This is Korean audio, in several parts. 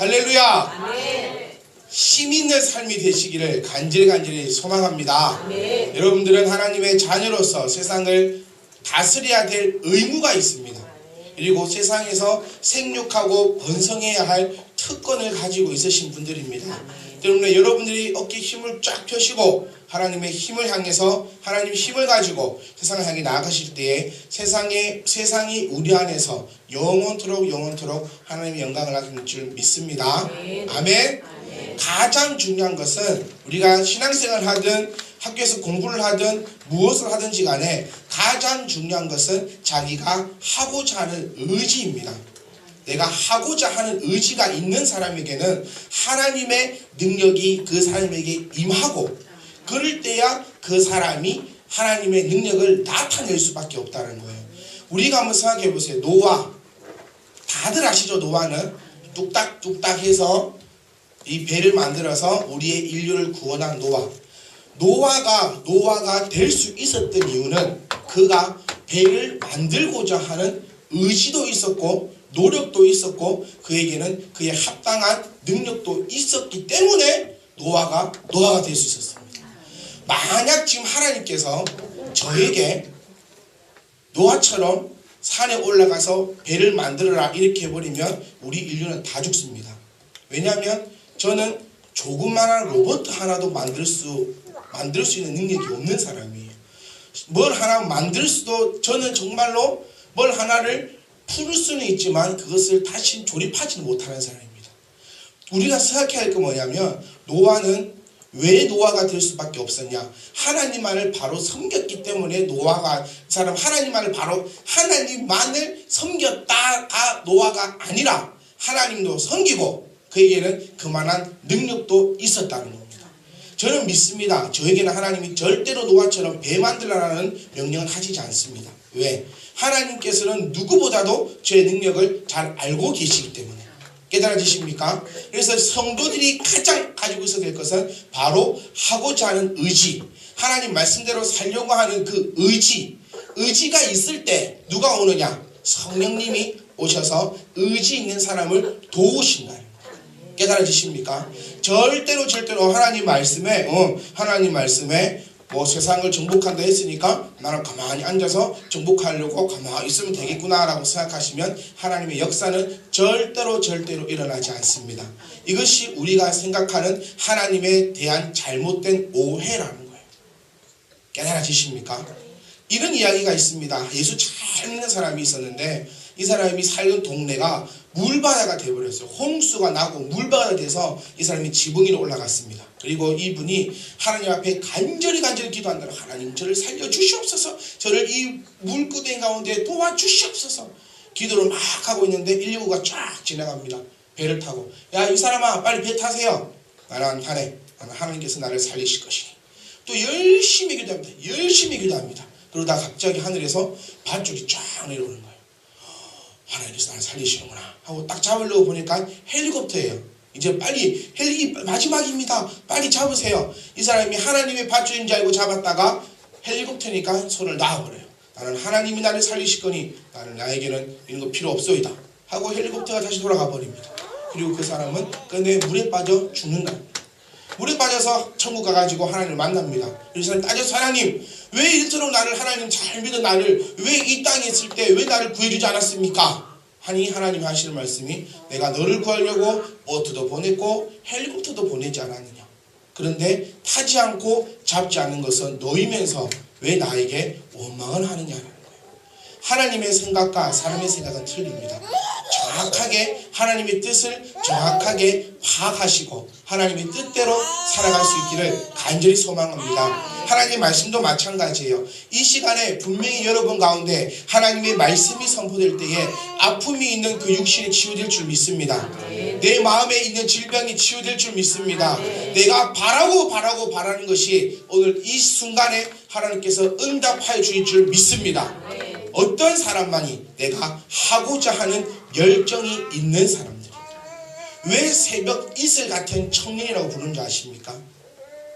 할렐루야. 아멘. 힘 있는 삶이 되시기를 간절히 소망합니다. 아멘. 여러분들은 하나님의 자녀로서 세상을 다스려야 될 의무가 있습니다. 그리고 세상에서 생육하고 번성해야 할 특권을 가지고 있으신 분들입니다. 때문에 여러분들이 어깨에 힘을 쫙 펴시고 하나님의 힘을 향해서 하나님의 힘을 가지고 세상을 향해 나아가실 때에 세상이 우리 안에서 영원토록 하나님의 영광을 하실 줄 믿습니다. 아멘. 가장 중요한 것은 우리가 신앙생활을 하든 학교에서 공부를 하든 무엇을 하든지 간에 가장 중요한 것은 자기가 하고자 하는 의지입니다. 내가 하고자 하는 의지가 있는 사람에게는 하나님의 능력이 그 사람에게 임하고 그럴 때야 그 사람이 하나님의 능력을 나타낼 수밖에 없다는 거예요. 우리가 한번 생각해 보세요. 노아, 다들 아시죠? 노아는 뚝딱뚝딱 해서 이 배를 만들어서 우리의 인류를 구원한 노아가 될 수 있었던 이유는 그가 배를 만들고자 하는 의지도 있었고 노력도 있었고 그에게는 그에 합당한 능력도 있었기 때문에 노아가 될 수 있었습니다. 만약 지금 하나님께서 저에게 노아처럼 산에 올라가서 배를 만들어라 이렇게 해버리면 우리 인류는 다 죽습니다. 왜냐하면 저는 조그마한 로봇 하나도 만들 수 있는 능력이 없는 사람이에요. 뭘 하나 만들 수도 저는 정말로 뭘 하나를 풀 수는 있지만 그것을 다시 조립하지는 못하는 사람입니다. 우리가 생각해야 할 게 뭐냐면 노아는 왜 노아가 될 수밖에 없었냐? 하나님만을 바로 섬겼기 때문에 하나님만을 섬겼다가 노아가 아니라 하나님도 섬기고 그에게는 그만한 능력도 있었다는 겁니다. 저는 믿습니다. 저에게는 하나님이 절대로 노아처럼 배 만들라는 명령을 하시지 않습니다. 왜? 하나님께서는 누구보다도 저의 능력을 잘 알고 계시기 때문에. 깨달아지십니까? 그래서 성도들이 가장 가지고 있어야 될 것은 바로 하고자 하는 의지, 하나님 말씀대로 살려고 하는 그 의지가 있을 때 누가 오느냐? 성령님이 오셔서 의지 있는 사람을 도우신다. 깨달아지십니까? 절대로 하나님 말씀에 뭐 세상을 정복한다 했으니까 나는 가만히 앉아서 정복하려고 가만히 있으면 되겠구나라고 생각하시면 하나님의 역사는 절대로 일어나지 않습니다. 이것이 우리가 생각하는 하나님에 대한 잘못된 오해라는 거예요. 깨달아지십니까? 이런 이야기가 있습니다. 예수 잘 믿는 사람이 있었는데 이 사람이 살던 동네가 물바다가 되어버렸어요. 홍수가 나고 물바다가 돼서 이 사람이 지붕 위로 올라갔습니다. 그리고 이분이 하나님 앞에 간절히 기도한다고 하나님 저를 살려주시옵소서, 저를 이 물구덩이 가운데 도와주시옵소서 기도를 막 하고 있는데 119가 쫙 지나갑니다. 배를 타고. 야, 이 사람아 빨리 배 타세요. 나는 타네. 나는 하나님께서 나를 살리실 것이니. 또 열심히 기도합니다. 그러다 갑자기 하늘에서 밧줄이 쫙 내려오는 거예요. 하나님께서 나를 살리시는구나 하고 딱 잡으려고 보니까 헬리콥터예요. 이제 빨리 마지막입니다. 빨리 잡으세요. 이 사람이 하나님의 밧줄인 줄 알고 잡았다가 헬리콥터니까 손을 놔버려요. 나는 하나님이 나를 살리실 거니 나에게는 이런 거 필요 없소이다 하고 헬리콥터가 다시 돌아가 버립니다. 그리고 그 사람은 끝내 물에 빠져 죽는다. 물에 빠져서 천국 가가지고 하나님을 만납니다. 그래서 따져서 하나님 왜 이토록 하나님 잘 믿은 나를 왜 이 땅에 있을 때 왜 나를 구해주지 않았습니까? 하니 하나님 하시는 말씀이 내가 너를 구하려고 보트도 보냈고 헬리콥터도 보내지 않았느냐. 그런데 타지 않고 잡지 않는 것은 너이면서 왜 나에게 원망을 하느냐라는 거예요. 하나님의 생각과 사람의 생각은 틀립니다. 정확하게 하나님의 뜻을 정확하게 파악하시고 하나님의 뜻대로 살아갈 수 있기를 간절히 소망합니다. 하나님의 말씀도 마찬가지예요. 이 시간에 분명히 여러분 가운데 하나님의 말씀이 선포될 때에 아픔이 있는 그 육신이 치유될 줄 믿습니다. 내 마음에 있는 질병이 치유될 줄 믿습니다. 내가 바라는 것이 오늘 이 순간에 하나님께서 응답하여 주실 줄 믿습니다. 어떤 사람만이 내가 하고자 하는 열정이 있는 사람들. 왜 새벽 이슬 같은 청년이라고 부르는 줄 아십니까?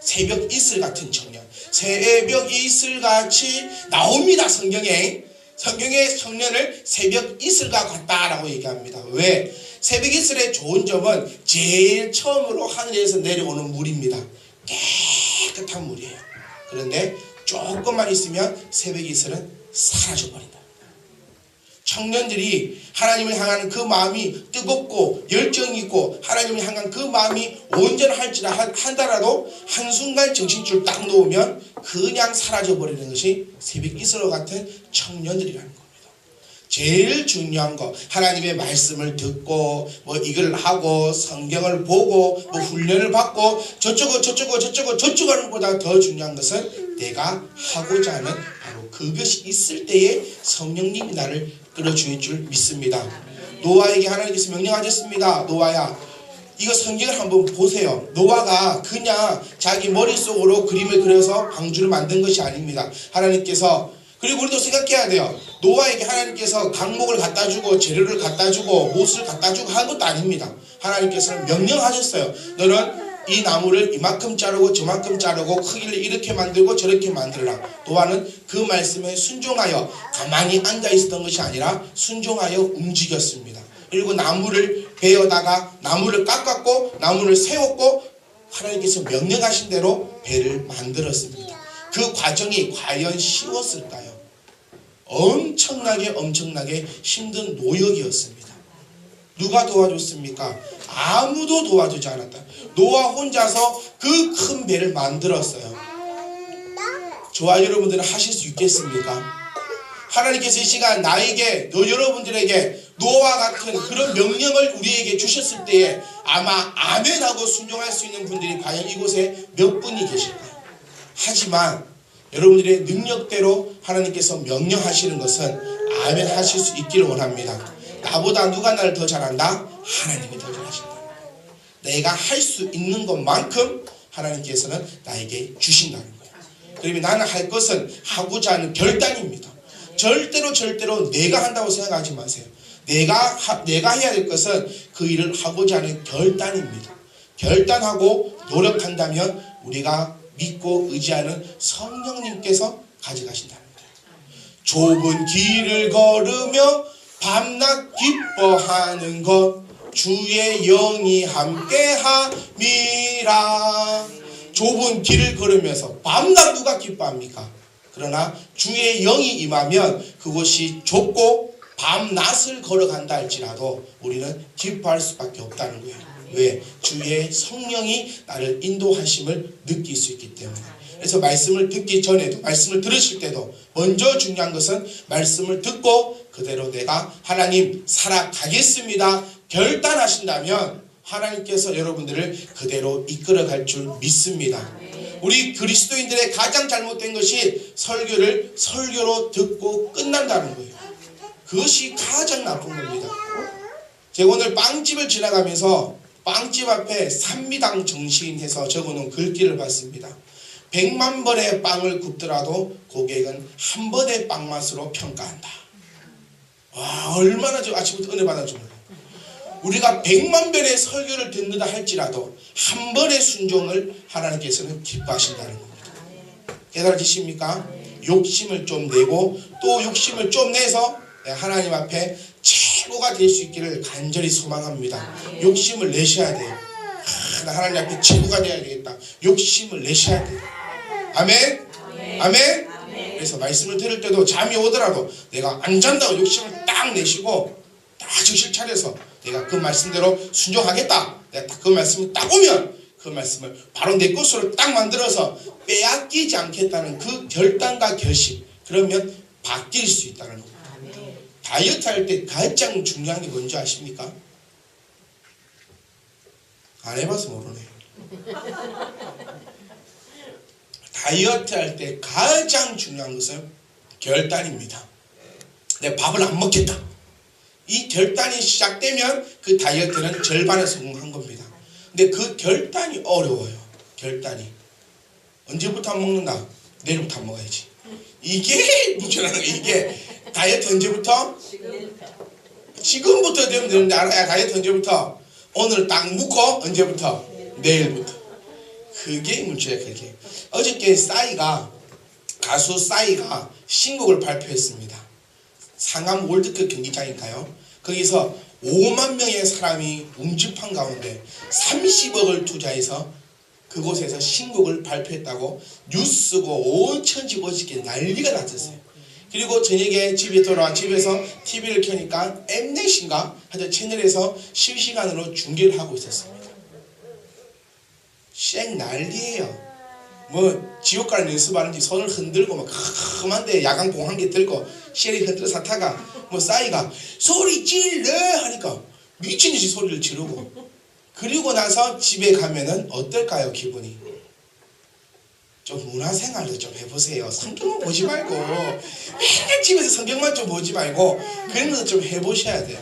새벽 이슬 같은 청년. 새벽 이슬같이 나옵니다. 성경에 청년을 새벽 이슬과 같다라고 얘기합니다. 왜? 새벽 이슬의 좋은 점은 제일 처음으로 하늘에서 내려오는 물입니다. 깨끗한 물이에요. 그런데 조금만 있으면 새벽 이슬은 사라져버린다. 청년들이 하나님을 향하는 그 마음이 뜨겁고 열정이 있고 하나님을 향한 그 마음이 온전할지라 한다라도 한순간 정신줄 딱 놓으면 그냥 사라져버리는 것이 새벽 이슬과 같은 청년들이라는 겁니다. 제일 중요한 거, 하나님의 말씀을 듣고 뭐 이걸 하고 성경을 보고 뭐 훈련을 받고 저쩌고 하는 것보다 더 중요한 것은 내가 하고자 하는 바로 그것이 있을 때에 성령님이 나를 끌어주실 줄 믿습니다. 노아에게 하나님께서 명령하셨습니다. 노아야, 이거 성경을 한번 보세요. 노아가 그냥 자기 머릿속으로 그림을 그려서 방주를 만든 것이 아닙니다. 하나님께서, 그리고 우리도 생각해야 돼요. 노아에게 하나님께서 강목을 갖다 주고 재료를 갖다 주고 못을 갖다 주고 한 것도 아닙니다. 하나님께서는 명령하셨어요. 너는 이 나무를 이만큼 자르고 저만큼 자르고 크기를 이렇게 만들고 저렇게 만들라. 노아는 그 말씀에 순종하여 가만히 앉아 있었던 것이 아니라 순종하여 움직였습니다. 그리고 나무를 베어다가 나무를 깎았고 나무를 세웠고 하나님께서 명령하신 대로 배를 만들었습니다. 그 과정이 과연 쉬웠을까요? 엄청나게 힘든 노역이었습니다. 누가 도와줬습니까? 아무도 도와주지 않았다. 노아 혼자서 그 큰 배를 만들었어요. 저와 여러분들은 하실 수 있겠습니까? 하나님께서 이 시간 나에게, 여러분들에게 노아와 같은 그런 명령을 우리에게 주셨을 때에 아마 아멘하고 순종할 수 있는 분들이 과연 이곳에 몇 분이 계실까요? 하지만 여러분들의 능력대로 하나님께서 명령하시는 것은 아멘 하실 수 있기를 원합니다. 나보다 누가 나를 더 잘한다? 하나님이 더 잘하신다. 내가 할 수 있는 것만큼 하나님께서는 나에게 주신다는 거예요. 그러면 나는 할 것은 하고자 하는 결단입니다. 절대로 내가 한다고 생각하지 마세요. 내가 해야 될 것은 그 일을 하고자 하는 결단입니다. 결단하고 노력한다면 우리가 믿고 의지하는 성령님께서 가져가신다는 거예요. 좁은 길을 걸으며 밤낮 기뻐하는 것 주의 영이 함께함이라. 좁은 길을 걸으면서 밤낮 누가 기뻐합니까? 그러나 주의 영이 임하면 그곳이 좁고 밤낮을 걸어간다 할지라도 우리는 기뻐할 수밖에 없다는 거예요. 왜? 주의 성령이 나를 인도하심을 느낄 수 있기 때문에. 그래서 말씀을 듣기 전에도, 말씀을 들으실 때도 먼저 중요한 것은 말씀을 듣고 그대로 내가 하나님 살아가겠습니다 결단하신다면 하나님께서 여러분들을 그대로 이끌어갈 줄 믿습니다. 우리 그리스도인들의 가장 잘못된 것이 설교를 설교로 듣고 끝난다는 거예요. 그것이 가장 나쁜 겁니다. 제가 오늘 빵집을 지나가면서 빵집 앞에 산미당 정시인해서 적어놓은 글귀를 봤습니다. 100만 번의 빵을 굽더라도 고객은 한 번의 빵 맛으로 평가한다. 와, 얼마나 아침부터 은혜 받아주는 거예요. 우리가 100만 번의 설교를 듣는다 할지라도 한 번의 순종을 하나님께서는 기뻐하신다는 겁니다. 깨달으십니까? 욕심을 좀 내고 또 욕심을 좀 내서 하나님 앞에 최고가 될 수 있기를 간절히 소망합니다. 욕심을 내셔야 돼요. 나 하나님 앞에 최고가 돼야 되겠다. 욕심을 내셔야 돼요. 아멘? 아멘? 그래서 말씀을 들을 때도 잠이 오더라도 내가 안 잔다고 욕심을 딱 내시고 딱 정신 차려서 내가 그 말씀대로 순종하겠다. 내가 딱 그 말씀이 딱 오면 그 말씀을 바로 내 것으로 딱 만들어서 빼앗기지 않겠다는 그 결단과 결심. 그러면 바뀔 수 있다는 겁니다. 다이어트 할 때 가장 중요한 게 뭔지 아십니까? 안 해봐서 모르네요. 다이어트 할 때 가장 중요한 것은 결단입니다. 내가 밥을 안 먹겠다. 이 결단이 시작되면 그 다이어트는 절반에 성공한 겁니다. 근데 그 결단이 어려워요. 결단이. 언제부터 안 먹는다? 내일부터 안 먹어야지. 이게 문제라는 거예요. 이게 다이어트 언제부터? 지금부터 되면 되는데 알아야 다이어트 언제부터? 오늘 딱 묵고 언제부터? 내일부터. 그게 문제야. 그게. 어저께 가수 싸이가 신곡을 발표했습니다. 상암 월드컵 경기장인가요? 거기서 5만 명의 사람이 웅집한 가운데 30억을 투자해서 그곳에서 신곡을 발표했다고 뉴스고 온 천지보지게 난리가 났었어요. 그리고 저녁에 집에 돌아와 집에서 TV를 켜니까 엠넷인가 하여튼 채널에서 실시간으로 중계를 하고 있었습니다. 쌩 난리예요. 뭐 지옥 갈 연습하는지 손을 흔들고 막 큼한데 야광봉 한 개 들고 쉐리 흔들어 사타가 뭐 싸이가 소리 질러 하니까 미친 듯이 소리를 지르고, 그리고 나서 집에 가면은 어떨까요? 기분이 좀 문화생활도 좀 해보세요. 성경만 보지 말고 맨날 집에서 성경만 좀 보지 말고 그런 것도 좀 해보셔야 돼요.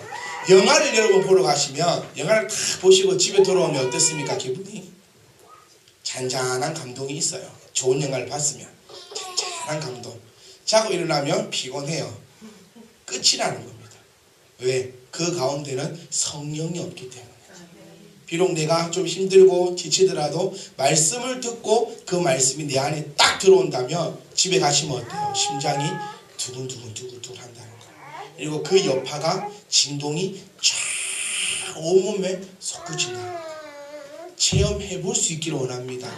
영화를 여러분 보러 가시면 영화를 다 보시고 집에 돌아오면 어떻습니까? 기분이 잔잔한 감동이 있어요. 좋은 영화를 봤으면 잔잔한 감동. 자고 일어나면 피곤해요. 끝이라는 겁니다. 왜? 그 가운데는 성령이 없기 때문에. 비록 내가 좀 힘들고 지치더라도 말씀을 듣고 그 말씀이 내 안에 딱 들어온다면 집에 가시면 어때요? 심장이 두근두근 한다는 거예요. 그리고 그 여파가 진동이 쫙 온몸에 솟구친다. 체험해 볼 수 있기를 원합니다.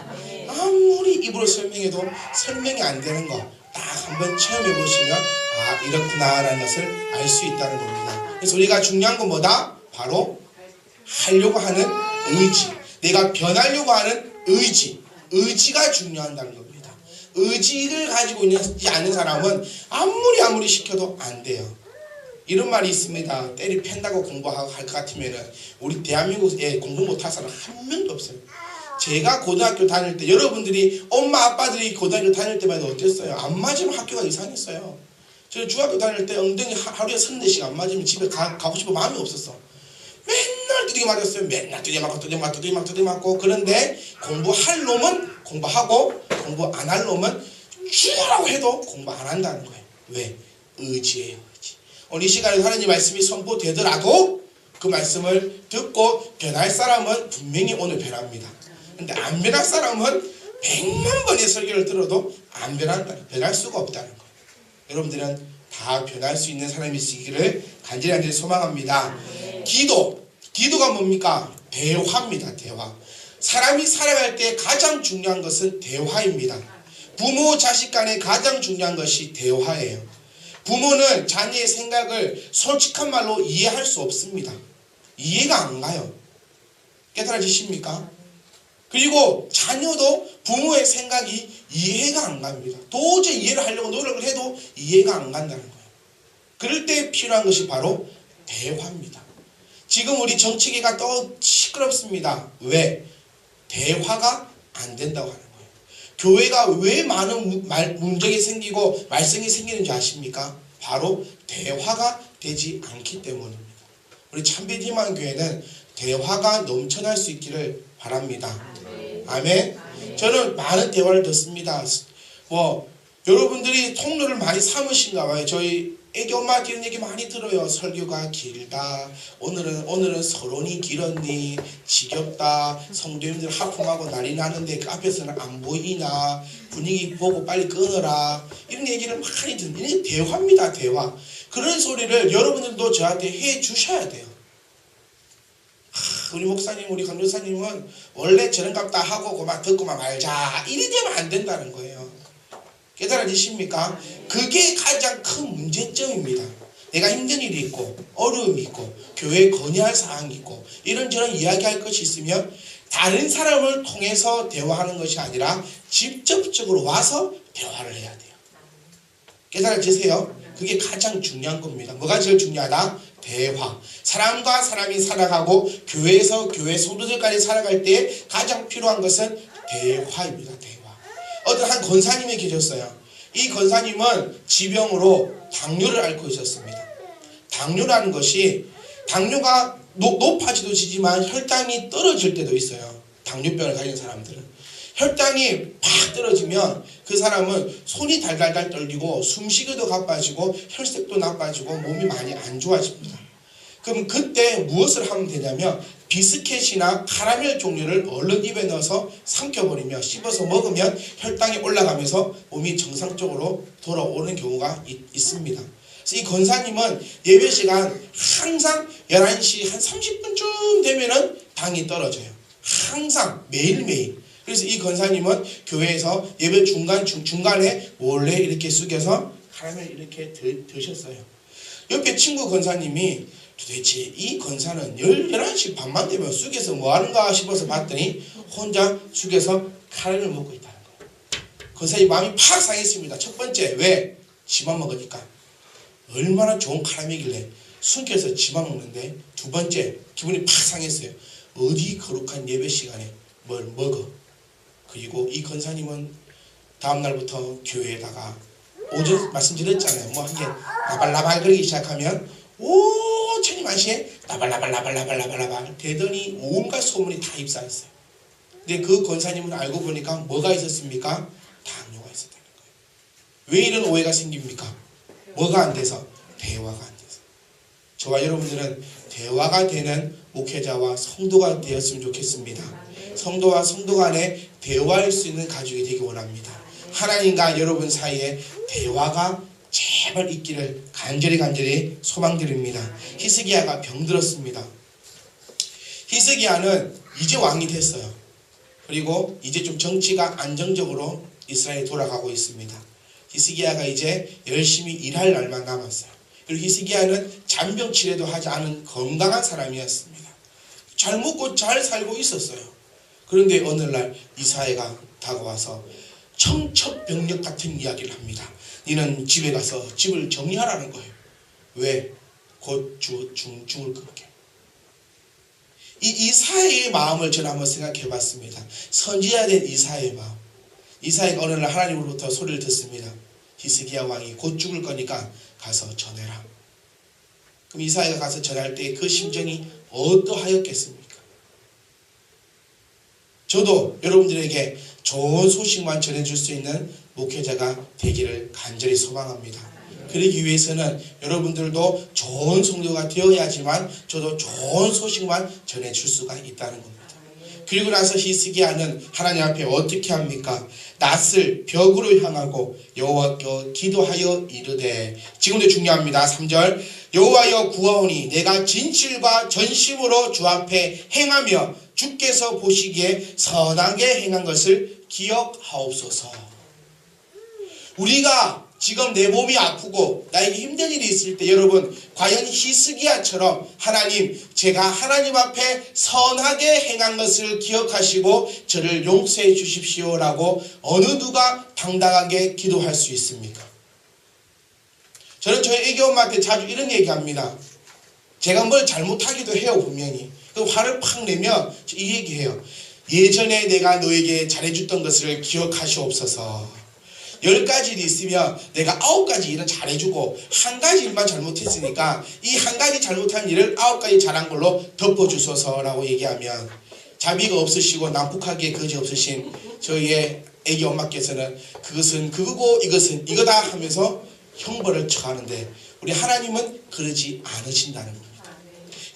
아무리 입으로 설명해도 설명이 안 되는 거 딱 한번 체험해 보시면 아 이렇구나 라는 것을 알 수 있다는 겁니다. 그래서 우리가 중요한 건 뭐다? 바로 하려고 하는 의지, 내가 변하려고 하는 의지가 중요하다는 겁니다. 의지를 가지고 있지 않은 사람은 아무리 시켜도 안 돼요. 이런 말이 있습니다. 때리 팬다고 공부하고 할 것 같으면은 우리 대한민국에 공부 못할 사람 한 명도 없어요. 제가 고등학교 다닐 때 여러분들이 엄마 아빠들이 고등학교 다닐 때마다 어땠어요? 안 맞으면 학교가 이상했어요. 저 중학교 다닐 때 엉덩이 하루에 3-4시간 안 맞으면 집에 가고 싶은 마음이 없었어. 맨날 두드려 맞았어요. 맨날 두드려 맞고. 그런데 공부할 놈은 공부하고 공부 안 할 놈은 죽으라고 해도 공부 안 한다는 거예요. 왜? 의지예요. 의지. 오늘 이 시간에 하나님 말씀이 선포되더라도 그 말씀을 듣고 변할 사람은 분명히 오늘 변합니다. 근데 안 변할 사람은 100만 번의 설교를 들어도 안 변할 수가 없다는 거예요. 여러분들은 다 변할 수 있는 사람이시기를 간절히 소망합니다. 기도가 뭡니까? 대화입니다. 대화. 사람이 살아갈 때 가장 중요한 것은 대화입니다. 부모 자식 간에 가장 중요한 것이 대화예요. 부모는 자녀의 생각을 솔직한 말로 이해할 수 없습니다. 이해가 안 가요. 깨달아지십니까? 그리고 자녀도 부모의 생각이 이해가 안 갑니다. 도저히 이해를 하려고 노력을 해도 이해가 안 간다는 거예요. 그럴 때 필요한 것이 바로 대화입니다. 지금 우리 정치계가 또 시끄럽습니다. 왜? 대화가 안 된다고 하는 거예요. 교회가 왜 많은 문제가 생기고 말썽이 생기는지 아십니까? 바로 대화가 되지 않기 때문입니다. 우리 참빛희망교회는 대화가 넘쳐날 수 있기를 바랍니다. 아멘. 저는 많은 대화를 듣습니다. 여러분들이 통로를 많이 삼으신가 봐요. 저희 애기 엄마한테 이런 얘기 많이 들어요. 설교가 길다. 오늘은 서론이 길었니? 지겹다. 성도님들 하품하고 난리 나는데 그 앞에서는 안 보이나? 분위기 보고 빨리 끊어라. 이런 얘기를 많이 듣는 게 대화입니다. 대화. 그런 소리를 여러분들도 저한테 해 주셔야 돼요. 우리 목사님, 우리 강조사님은 원래 저런 값다 하고 그만 듣고만 말자. 이래 되면 안 된다는 거예요. 깨달아지십니까? 그게 가장 큰 문제점입니다. 내가 힘든 일이 있고 어려움이 있고 교회에 건의할 사항이 있고 이런저런 이야기할 것이 있으면 다른 사람을 통해서 대화하는 것이 아니라 직접적으로 와서 대화를 해야 돼요. 깨달아지세요? 그게 가장 중요한 겁니다. 뭐가 제일 중요하다? 대화. 사람과 사람이 살아가고 교회에서 교회 성도들까지 살아갈 때 가장 필요한 것은 대화입니다. 대화. 어떤 한 권사님이 계셨어요. 이 권사님은 지병으로 당뇨를 앓고 있었습니다. 당뇨라는 것이 당뇨가 높아지지만 혈당이 떨어질 때도 있어요. 당뇨병을 가진 사람들은. 혈당이 팍 떨어지면 그 사람은 손이 달달달 떨리고 숨쉬기도 가빠지고 혈색도 나빠지고 몸이 많이 안 좋아집니다. 그럼 그때 무엇을 하면 되냐면 비스켓이나 카라멜 종류를 얼른 입에 넣어서 삼켜버리며 씹어서 먹으면 혈당이 올라가면서 몸이 정상적으로 돌아오는 경우가 있습니다. 그래서 이 권사님은 예배 시간 항상 11시 한 30분쯤 되면은 방이 떨어져요. 항상 매일매일. 그래서 이 권사님은 교회에서 예배 중간에 몰래 이렇게 숙여서 카라멜 이렇게 드셨어요. 옆에 친구 권사님이 도대체 이 권사는 11시 반만 되면 숙여서 뭐 하는가 싶어서 봤더니 혼자 숙여서 카라멜을 먹고 있다는 거예요. 권사님 마음이 팍 상했습니다. 첫 번째, 왜? 지만 먹으니까. 얼마나 좋은 카라멜이길래 숨겨서 지만 먹는데. 두 번째, 기분이 팍 상했어요. 어디 거룩한 예배 시간에 뭘 먹어. 그리고 이 권사님은 다음날부터 교회에다가 오전 말씀드렸잖아요. 뭐 한 게 나발나발 그러기 시작하면 오천이 만시에 나발나발 되더니 온갖 소문이 다 입사했어요. 근데 그 권사님은 알고 보니까 뭐가 있었습니까? 당뇨가 있었다는 거예요. 왜 이런 오해가 생깁니까? 뭐가 안 돼서? 대화가 안 돼서. 저와 여러분들은 대화가 되는 목회자와 성도가 되었으면 좋겠습니다. 성도와 성도 간에 대화할 수 있는 가족이 되기 원합니다. 하나님과 여러분 사이에 대화가 제발 있기를 간절히 소망드립니다. 히스기야가 병들었습니다. 히스기야는 이제 왕이 됐어요. 그리고 이제 좀 정치가 안정적으로 이스라엘에 돌아가고 있습니다. 히스기야가 이제 열심히 일할 날만 남았어요. 그리고 히스기야는 잔병 치레도 하지 않은 건강한 사람이었습니다. 잘 먹고 잘 살고 있었어요. 그런데 어느 날 이사야가 다가와서 청첩병력 같은 이야기를 합니다. 너는 집에 가서 집을 정리하라는 거예요. 왜? 곧 죽을 거게. 이 이사야의 마음을 저는 한번 생각해 봤습니다. 선지자가 된 이사야의 마음. 이사야가 어느 날 하나님으로부터 소리를 듣습니다. 히스기야 왕이 곧 죽을 거니까 가서 전해라. 그럼 이사야가 가서 전할 때 그 심정이 어떠하였겠습니까? 저도 여러분들에게 좋은 소식만 전해줄 수 있는 목회자가 되기를 간절히 소망합니다. 그러기 위해서는 여러분들도 좋은 성도가 되어야지만 저도 좋은 소식만 전해줄 수가 있다는 겁니다. 그리고 나서 히스기야는 하나님 앞에 어떻게 합니까? 낫을 벽으로 향하고 여호와께 기도하여 이르되, 지금도 중요합니다. 3절, 여호와여 구하오니 내가 진실과 전심으로 주 앞에 행하며 주께서 보시기에 선하게 행한 것을 기억하옵소서. 우리가 지금 내 몸이 아프고 나에게 힘든 일이 있을 때 여러분 과연 히스기야처럼 하나님, 제가 하나님 앞에 선하게 행한 것을 기억하시고 저를 용서해 주십시오라고 어느 누가 당당하게 기도할 수 있습니까? 저는 저희 애기 엄마한테 자주 이런 얘기합니다. 제가 뭘 잘못하기도 해요. 분명히. 그 화를 팍 내면 이 얘기해요. 예전에 내가 너에게 잘해줬던 것을 기억하시옵소서. 10가지 일이 있으면 내가 9가지 일은 잘해주고 1가지 일만 잘못했으니까 이 1가지 잘못한 일을 9가지 잘한 걸로 덮어주소서라고 얘기하면, 자비가 없으시고 난폭하게 거지 없으신 저희의 애기 엄마께서는 그것은 그거고 이것은 이거다 하면서 형벌을 처하는데, 우리 하나님은 그러지 않으신다는 겁니다.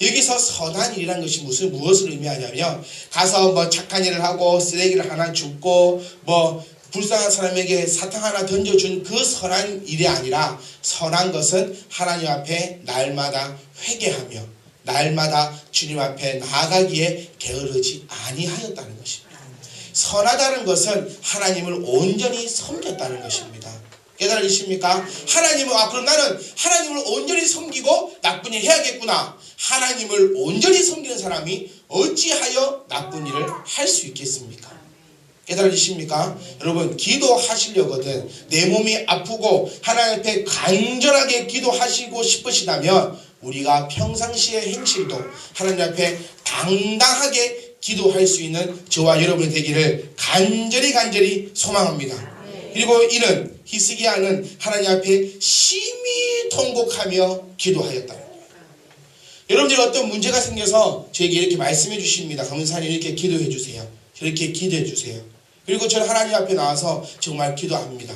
여기서 선한 일이라는 것이 무엇을 의미하냐면, 가서 뭐 착한 일을 하고 쓰레기를 하나 줍고 뭐 불쌍한 사람에게 사탕 하나 던져준 그 선한 일이 아니라, 선한 것은 하나님 앞에 날마다 회개하며 날마다 주님 앞에 나아가기에 게으르지 아니하였다는 것입니다. 선하다는 것은 하나님을 온전히 섬겼다는 것입니다. 깨달으십니까? 하나님은 그럼 나는 하나님을 온전히 섬기고 나쁜 일 해야겠구나. 하나님을 온전히 섬기는 사람이 어찌하여 나쁜 일을 할 수 있겠습니까? 깨달으십니까? 여러분, 기도하시려거든 내 몸이 아프고 하나님 앞에 간절하게 기도하시고 싶으시다면 우리가 평상시의 행실도 하나님 앞에 당당하게 기도할 수 있는 저와 여러분이 되기를 간절히 소망합니다. 그리고 이는 히스기야는 하나님 앞에 심히 통곡하며 기도하였다. 여러분들이 어떤 문제가 생겨서 저에게 이렇게 말씀해 주십니다. 강문사님 이렇게 기도해 주세요. 이렇게 기도해 주세요. 그리고 저는 하나님 앞에 나와서 정말 기도합니다.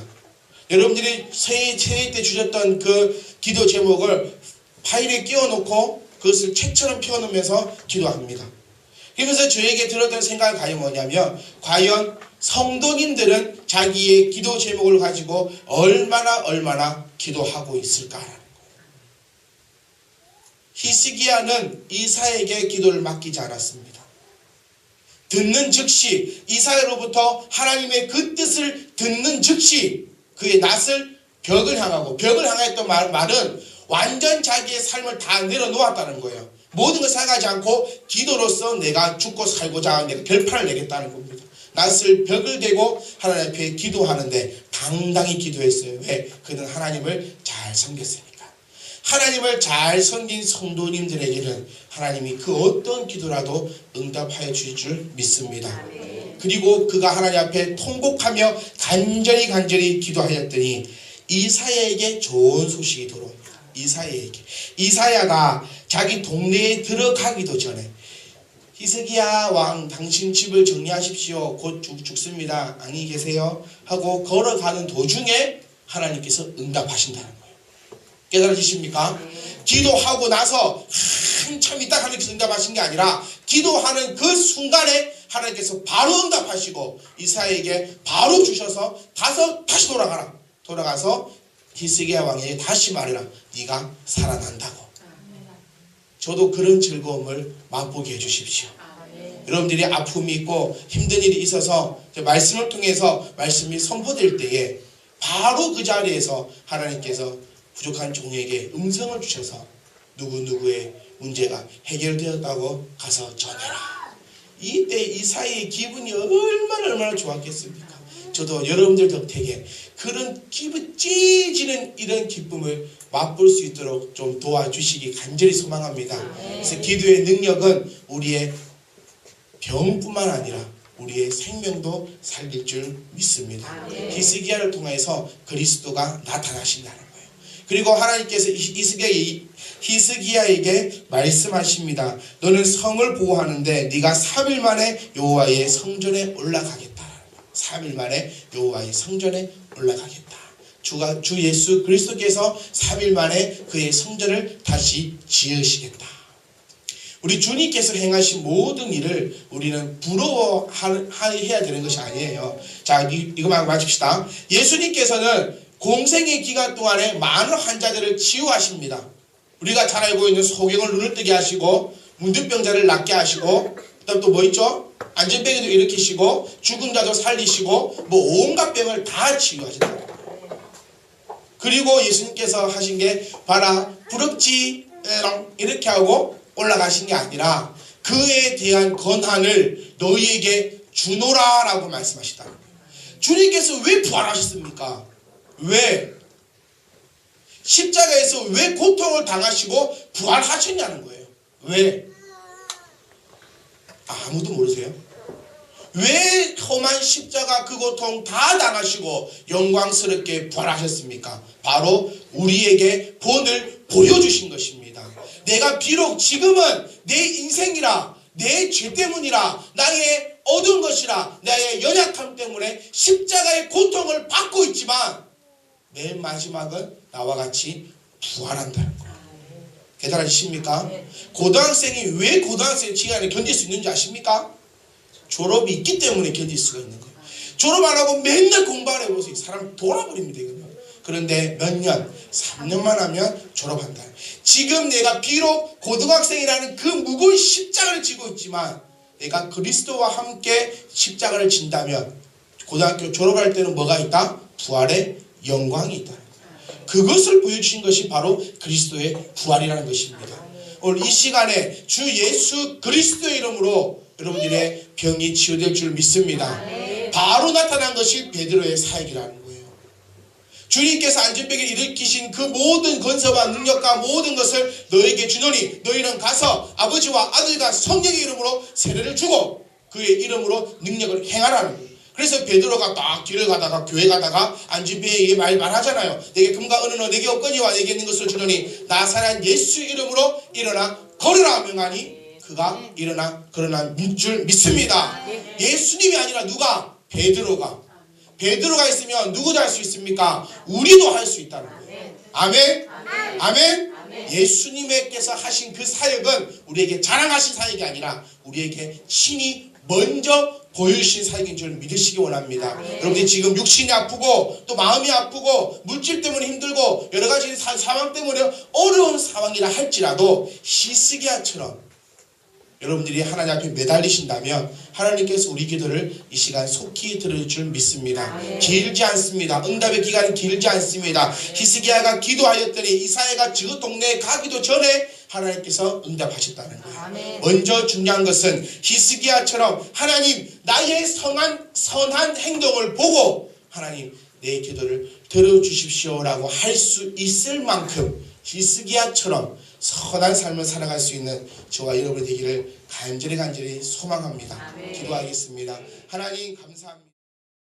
여러분들이 새해 때 주셨던 그 기도 제목을 파일에 끼워놓고 그것을 책처럼 펴놓으면서 기도합니다. 그러면서 저에게 들었던 생각이 과연 뭐냐면, 과연 성도님들은 자기의 기도 제목을 가지고 얼마나 기도하고 있을까라는 거예요. 히스기야는 이사야에게 기도를 맡기지 않았습니다. 듣는 즉시 이사야로부터 하나님의 그 뜻을 듣는 즉시 그의 낯을 벽을 향했던 말은 완전 자기의 삶을 다 내려놓았다는 거예요. 모든 걸 생각하지 않고 기도로서 내가 죽고 살고자 내가 결판을 내겠다는 겁니다. 낯을 벽을 대고 하나님 앞에 기도하는데 당당히 기도했어요. 왜? 그는 하나님을 잘 섬겼으니까. 하나님을 잘 섬긴 성도님들에게는 하나님이 그 어떤 기도라도 응답하여 주실 줄 믿습니다. 그리고 그가 하나님 앞에 통곡하며 간절히 기도하였더니 이사야에게 좋은 소식이 들어옵니다. 이사야가 자기 동네에 들어가기도 전에 히스기야 왕 당신 집을 정리하십시오. 곧 죽습니다. 안녕히 계세요 하고 걸어가는 도중에 하나님께서 응답하신다는 거예요. 깨달아지십니까? 기도하고 나서 한참 있다 하나님께서 응답하신 게 아니라 기도하는 그 순간에 하나님께서 바로 응답하시고 이사야에게 바로 주셔서 다시 돌아가서 히스기야 왕에게 다시 말해라. 네가 살아난다고. 저도 그런 즐거움을 맛보게 해주십시오. 여러분들이 아픔이 있고 힘든 일이 있어서 말씀을 통해서 말씀이 선포될 때에 바로 그 자리에서 하나님께서 부족한 종에게 음성을 주셔서 누구누구의 문제가 해결되었다고 가서 전해라. 이때 이사야의 기분이 얼마나 좋았겠습니까? 저도 여러분들 덕택에 그런 기분 찢어지는 이런 기쁨을 맛볼 수 있도록 좀 도와주시기 간절히 소망합니다. 그래서 기도의 능력은 우리의 병뿐만 아니라 우리의 생명도 살릴 줄 믿습니다. 히스기야를 통해서 그리스도가 나타나신다는 거예요. 그리고 하나님께서 히스기야에게 말씀하십니다. 너는 성을 보호하는데 네가 3일 만에 여호와의 성전에 올라가겠다. 3일 만에 여호와의 성전에 올라가겠다. 주 예수 그리스도께서 3일 만에 그의 성전을 다시 지으시겠다. 우리 주님께서 행하신 모든 일을 우리는 부러워해야 되는 것이 아니에요. 자, 이거만 마칩시다. 예수님께서는 공생의 기간 동안에 많은 환자들을 치유하십니다. 우리가 잘 알고 있는 소경을 눈을 뜨게 하시고 문둥병자를 낫게 하시고 그다음 또 뭐 있죠? 안전병에도 일으키시고 죽은 자도 살리시고 온갖 병을 다 치유하신다. 그리고 예수님께서 하신 게 봐라 부럽지 이렇게 하고 올라가신 게 아니라 그에 대한 권한을 너희에게 주노라라고 말씀하시다. 주님께서 왜 부활하셨습니까? 왜? 십자가에서 왜 고통을 당하시고 부활하셨냐는 거예요. 왜? 아무도 모르세요? 왜 험한 십자가 그 고통 다 당하시고 영광스럽게 부활하셨습니까? 바로 우리에게 본을 보여주신 것입니다. 내가 비록 지금은 내 인생이라 내 죄 때문이라 나의 어두운 것이라 나의 연약함 때문에 십자가의 고통을 받고 있지만 맨 마지막은 나와 같이 부활한다는 거예요. 깨달으십니까? 고등학생이 왜 고등학생 시간에 견딜 수 있는지 아십니까? 졸업이 있기 때문에 견딜 수가 있는 거예요. 졸업 안 하고 맨날 공부하려 해보세요. 사람 돌아버립니다. 이거는. 그런데 몇 년, 3년만 하면 졸업한다. 지금 내가 비록 고등학생이라는 그 무거운 십자가를 지고 있지만 내가 그리스도와 함께 십자가를 진다면 고등학교 졸업할 때는 뭐가 있다? 부활의 영광이 있다. 그것을 보여주신 것이 바로 그리스도의 부활이라는 것입니다. 오늘 이 시간에 주 예수 그리스도의 이름으로 여러분들의 병이 치유될 줄 믿습니다. 바로 나타난 것이 베드로의 사역이라는 거예요. 주님께서 안전병을 일으키신 그 모든 권세와 능력과 모든 것을 너에게 주노니 너희는 가서 아버지와 아들과 성령의 이름으로 세례를 주고 그의 이름으로 능력을 행하라는 거예요. 그래서 베드로가 딱 길을 가다가 교회 가다가 안전병에게 말하잖아요. 내게 금과 은은 내게 없거니와 내게 있는 것을 주노니 나사렛 예수 이름으로 일어나 걸으라 명하니 그가 일어나 걸어나 줄 믿습니다. 예수님이 아니라 누가? 베드로가 있으면 누구도 할 수 있습니까? 우리도 할 수 있다는 거예요. 아멘? 아멘? 예수님께서 하신 그 사역은 우리에게 자랑하신 사역이 아니라 우리에게 신이 먼저 보여주신 사역인 줄 믿으시기 원합니다. 여러분들이 지금 육신이 아프고 또 마음이 아프고 물질 때문에 힘들고 여러 가지 상황 때문에 어려운 상황이라 할지라도 히스기야처럼 여러분들이 하나님 앞에 매달리신다면 하나님께서 우리 기도를 이 시간 속히 들을 줄 믿습니다. 길지 않습니다. 응답의 기간은 길지 않습니다. 히스기야가 기도하였더니 이사야가 저 동네에 가기도 전에 하나님께서 응답하셨다는 거예요. 먼저 중요한 것은 히스기야처럼 하나님 나의 선한 행동을 보고 하나님 내 기도를 들어주십시오라고 할 수 있을 만큼 히스기야처럼 선한 삶을 살아갈 수 있는 저와 여러분이 되기를 간절히 소망합니다. 기도하겠습니다. 하나님 감사합니다.